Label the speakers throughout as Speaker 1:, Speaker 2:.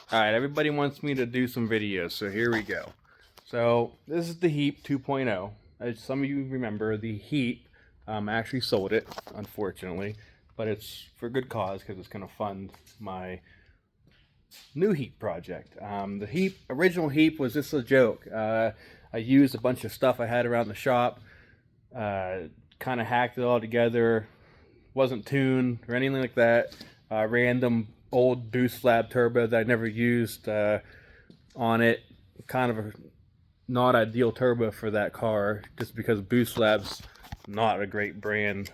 Speaker 1: Alright, everybody wants me to do some videos, so here we go. So, this is the HEEP 2.0. As some of you remember, the HEEP, I actually sold it, unfortunately. But it's for good cause, because it's going to fund my new HEEP project. The original HEEP was just a joke. I used a bunch of stuff I had around the shop, kind of hacked it all together, wasn't tuned or anything like that. Random old boost flap turbo that I never used on it. Kind of a not ideal turbo for that car, just because boost flap's not a great brand.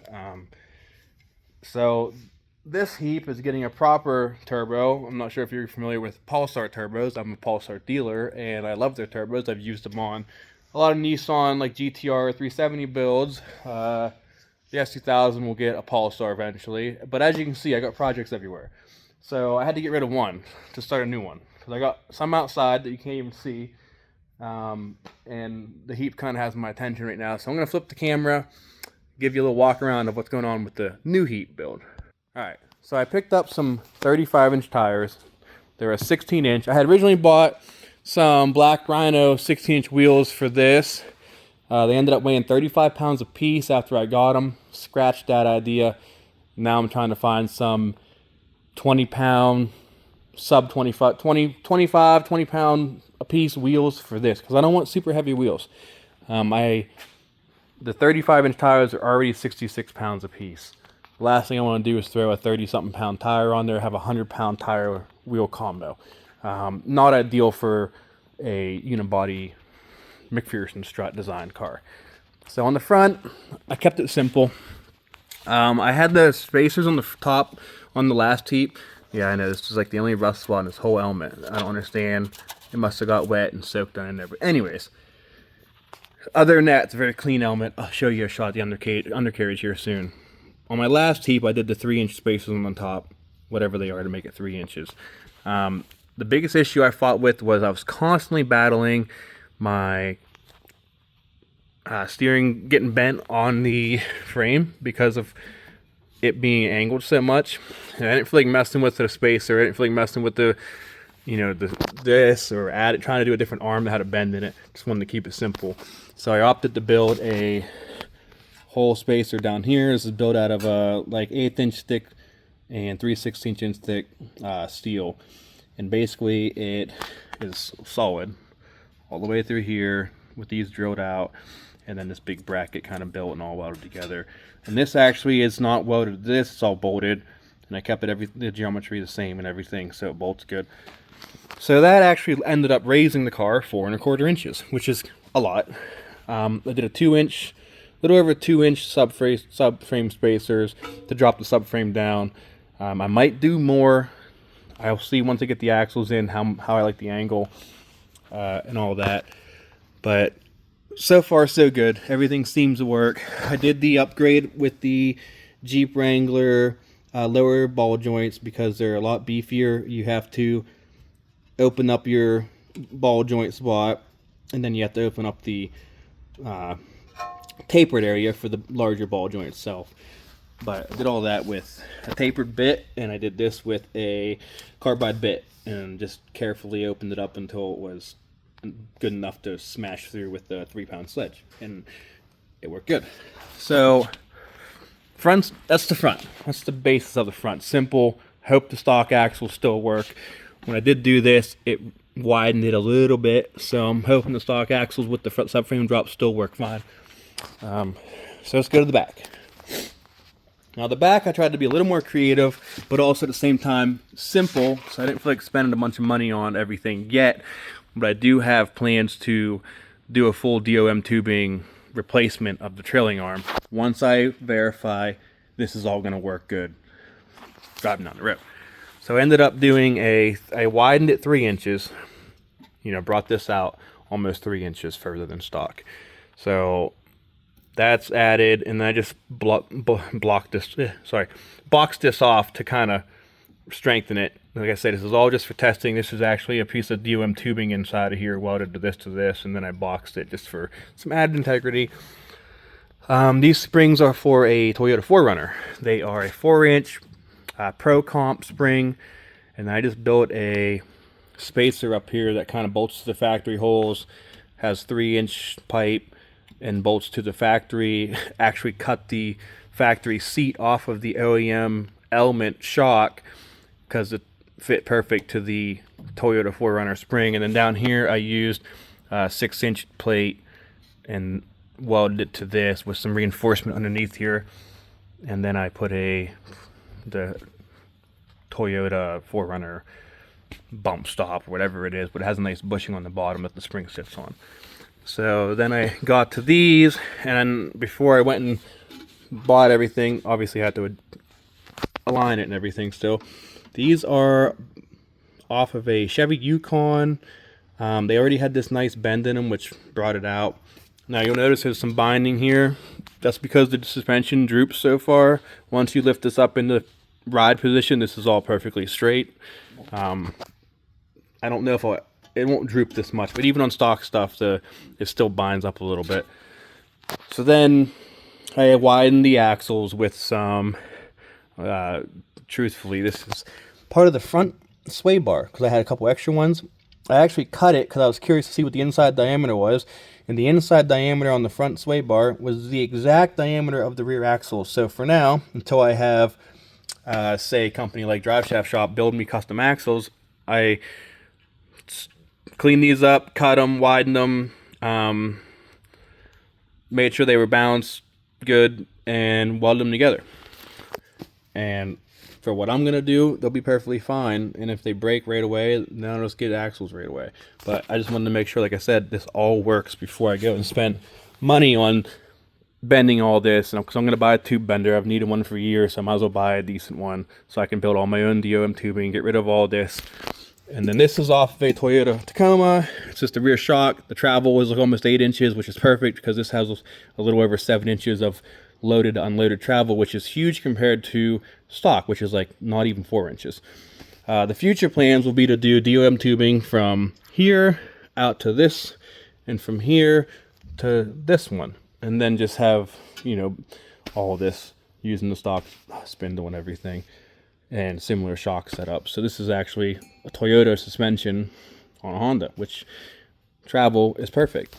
Speaker 1: So this HEEP is getting a proper turbo. I'm not sure if you're familiar with Pulsar turbos. I'm a Pulsar dealer and I love their turbos. I've used them on a lot of Nissan like GTR 370 builds. The S2000 will get a Pulsar eventually, but as you can see, I got projects everywhere. So I had to get rid of one to start a new one, because I got some outside that you can't even see, and the HEEP kind of has my attention right now. So I'm going to flip the camera, give you a little walk around of what's going on with the new HEEP build. Alright, so I picked up some 35-inch tires. They're a 16-inch. I had originally bought some Black Rhino 16-inch wheels for this. They ended up weighing 35 pounds a piece after I got them. Scratched that idea. Now I'm trying to find some 20-pound, sub 25, 20 pound a piece wheels for this, because I don't want super heavy wheels. The 35-inch tires are already 66 pounds a piece. The last thing I want to do is throw a 30-something pound tire on there, have a 100-pound tire wheel combo. Not ideal for a unibody McPherson strut design car. So on the front, I kept it simple. I had the spacers on the top on the last HEEP. Yeah, I know this is like the only rust spot in this whole element. I don't understand. It must have got wet and soaked on in there. But anyways, other than that, it's a very clean element. I'll show you a shot of the undercarriage here soon. On my last HEEP, I did the 3-inch spacers on the top, whatever they are, to make it 3 inches. The biggest issue I fought with was I was constantly battling my steering getting bent on the frame because of it being angled so much. And I didn't feel like messing with the spacer. I didn't feel like messing with the, this or trying to do a different arm that had a bend in it. Just wanted to keep it simple. So I opted to build a whole spacer down here. This is built out of a like 1/8 inch thick and 3/16 inch thick steel. And basically it is solid all the way through here with these drilled out, and then this big bracket kind of built and all welded together. And this actually is not welded to this, it's all bolted, and I kept the geometry the same and everything, so it bolts good. So that actually ended up raising the car 4¼ inches, which is a lot. I did a 2-inch, little over 2-inch subframe spacers to drop the subframe down. I might do more. I'll see once I get the axles in how I like the angle and all that. But so far so good. Everything seems to work. I did the upgrade with the Jeep Wrangler lower ball joints because they're a lot beefier. You have to open up your ball joint spot, and then you have to open up the tapered area for the larger ball joint itself. But I did all that with a tapered bit, and I did this with a carbide bit, and just carefully opened it up until it was good enough to smash through with the 3-pound sledge, and it worked good. So that's the front. That's the basis of the front. Simple. Hope the stock axles still work. When I did do this, it widened it a little bit, so I'm hoping the stock axles with the front subframe drop still work fine. So let's go to the back. Now the back, I tried to be a little more creative, but also at the same time simple, so I didn't feel like spending a bunch of money on everything yet. But I do have plans to do a full DOM tubing replacement of the trailing arm once I verify this is all going to work good driving down the road. So I ended up doing I widened it 3 inches, brought this out almost 3 inches further than stock. So that's added, and then I just boxed this off to kind of strengthen it. Like I said, this is all just for testing. This is actually a piece of DOM tubing inside of here welded to this, and then I boxed it just for some added integrity. These springs are for a Toyota 4Runner. They are a 4-inch Pro Comp spring, and I just built a spacer up here that kind of bolts to the factory holes, has 3-inch pipe and bolts to the factory. Actually cut the factory seat off of the OEM element shock because it fit perfect to the Toyota 4Runner spring. And then down here I used a 6-inch plate and welded it to this with some reinforcement underneath here. And then I put the Toyota 4Runner bump stop, or whatever it is, but it has a nice bushing on the bottom that the spring sits on. So then I got to these, and before I went and bought everything, obviously I had to align it and everything still. These are off of a Chevy Yukon. They already had this nice bend in them, which brought it out. Now you'll notice there's some binding here. That's because the suspension droops so far. Once you lift this up into ride position, this is all perfectly straight. I don't know if it won't droop this much, but even on stock stuff, it still binds up a little bit. So then I widened the axles with some, truthfully, this is part of the front sway bar because I had a couple extra ones. I actually cut it because I was curious to see what the inside diameter was, and the inside diameter on the front sway bar was the exact diameter of the rear axle. So for now, until I have, say, a company like Drive Shaft Shop build me custom axles, I cleaned these up, cut them, widened them, made sure they were balanced good, and welded them together. And for what I'm gonna do, they'll be perfectly fine. And if they break right away, then I'll just get axles right away. But I just wanted to make sure, like I said, this all works before I go and spend money on bending all this. And because I'm gonna buy a tube bender, I've needed one for years, so I might as well buy a decent one so I can build all my own DOM tubing, get rid of all this. And then this is off of a Toyota Tacoma. It's just the rear shock. The travel is like almost 8 inches, which is perfect because this has a little over 7 inches of loaded to unloaded travel, which is huge compared to stock, which is like not even 4 inches. The future plans will be to do DOM tubing from here out to this, and from here to this one, and then just have, you know, all this using the stock spindle and everything, and similar shock setup. So this is actually a Toyota suspension on a Honda, which travel is perfect.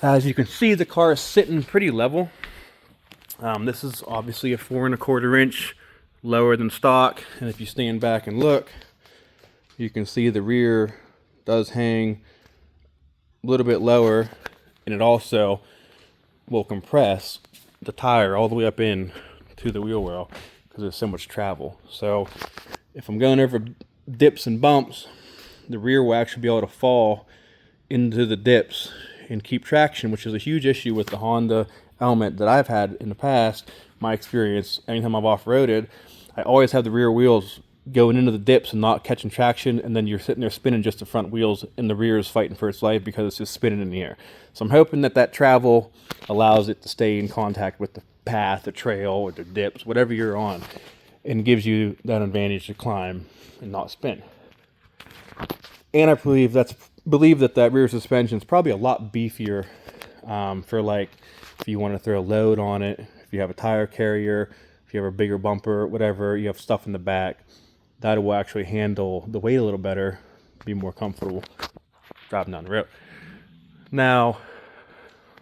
Speaker 1: As you can see, the car is sitting pretty level. This is obviously a 4¼ inch lower than stock, and if you stand back and look, you can see the rear does hang a little bit lower, and it also will compress the tire all the way up in to the wheel well because there's so much travel. So if I'm going over dips and bumps, the rear will actually be able to fall into the dips and keep traction, which is a huge issue with the Honda element that I've had in the past. My experience, anytime I've off-roaded, I always have the rear wheels going into the dips and not catching traction, and then you're sitting there spinning just the front wheels, and the rear is fighting for its life because it's just spinning in the air. So I'm hoping that travel allows it to stay in contact with the path, the trail, or the dips, whatever you're on, and gives you that advantage to climb and not spin. And I believe that rear suspension is probably a lot beefier for, like, if you want to throw a load on it, if you have a tire carrier, if you have a bigger bumper, whatever, you have stuff in the back, that will actually handle the weight a little better, be more comfortable driving down the road. Now,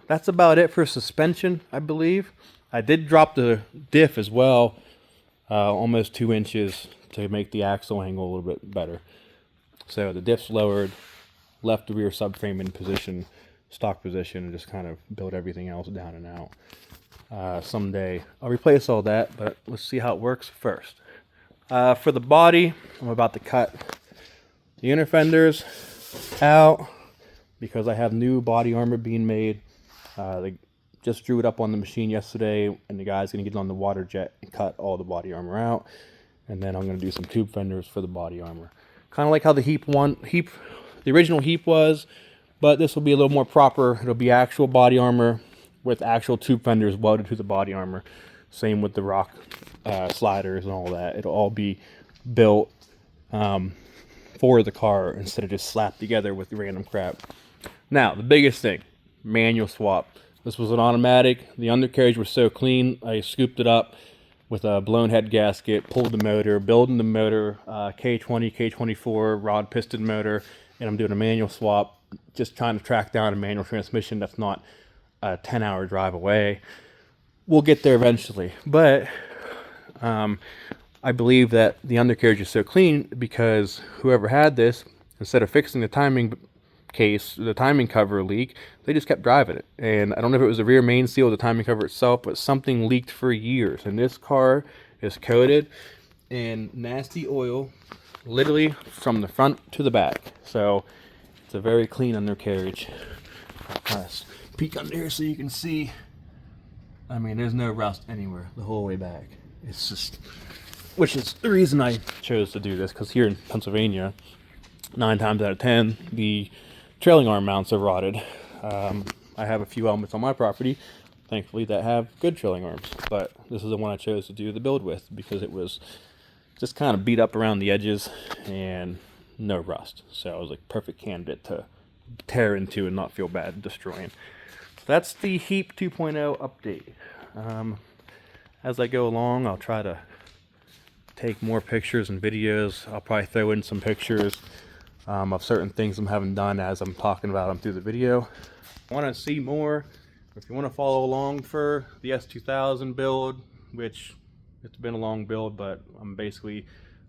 Speaker 1: that's about it for suspension, I believe. I did drop the diff as well, almost 2 inches to make the axle angle a little bit better. So the diff's lowered, left the rear subframe in position, stock position, and just kind of build everything else down and out. Someday I'll replace all that, but let's see how it works first. For the body, I'm about to cut the inner fenders out because I have new body armor being made. They just drew it up on the machine yesterday, and the guy's going to get it on the water jet and cut all the body armor out. And then I'm going to do some tube fenders for the body armor. Kind of like how the the original HEEP was, but this will be a little more proper. It'll be actual body armor with actual tube fenders welded to the body armor. Same with the rock sliders and all that. It'll all be built for the car instead of just slapped together with random crap. Now, the biggest thing, manual swap. This was an automatic. The undercarriage was so clean, I scooped it up with a blown head gasket, pulled the motor, building the motor, K20, K24 rod piston motor, and I'm doing a manual swap, just trying to track down a manual transmission that's not a 10-hour drive away. We'll get there eventually, but I believe that the undercarriage is so clean because whoever had this, instead of fixing the timing case, the timing cover leak, they just kept driving it. And I don't know if it was the rear main seal or the timing cover itself, but something leaked for years. And this car is coated in nasty oil, literally from the front to the back. So it's a very clean undercarriage. I'll kind of peek under here so you can see. I mean, there's no rust anywhere the whole way back. It's just, which is the reason I chose to do this, because here in Pennsylvania, 9 times out of 10, the trailing arm mounts are rotted. I have a few elements on my property, thankfully, that have good trailing arms, but this is the one I chose to do the build with because it was just kind of beat up around the edges and no rust. So it was like perfect candidate to tear into and not feel bad destroying. So that's the HEEP 2.0 update. As I go along, I'll try to take more pictures and videos. I'll probably throw in some pictures of certain things I'm having done as I'm talking about them through the video. If you want to see more, if you want to follow along for the S2000 build, which it's been a long build, but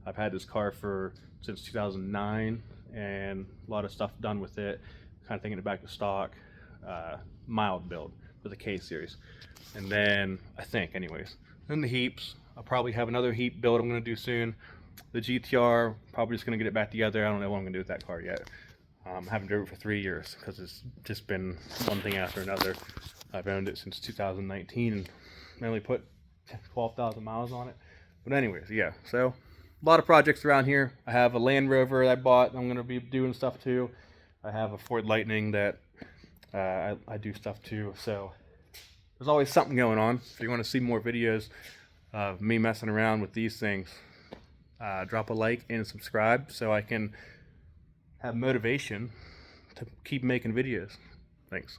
Speaker 1: I've had this car since 2009 and a lot of stuff done with it, kind of thinking it back to stock, mild build with a K series. And then then the HEEPs, I'll probably have another HEEP build I'm going to do soon. The GTR, probably just going to get it back together. I don't know what I'm going to do with that car yet. I haven't driven it for 3 years because it's just been one thing after another. I've owned it since 2019 and I only put 12,000 miles on it. But anyways, yeah, so a lot of projects around here. I have a Land Rover I bought I'm going to be doing stuff to. I have a Ford Lightning that I do stuff to. So there's always something going on. If you want to see more videos of me messing around with these things, drop a like and subscribe so I can have motivation to keep making videos. Thanks.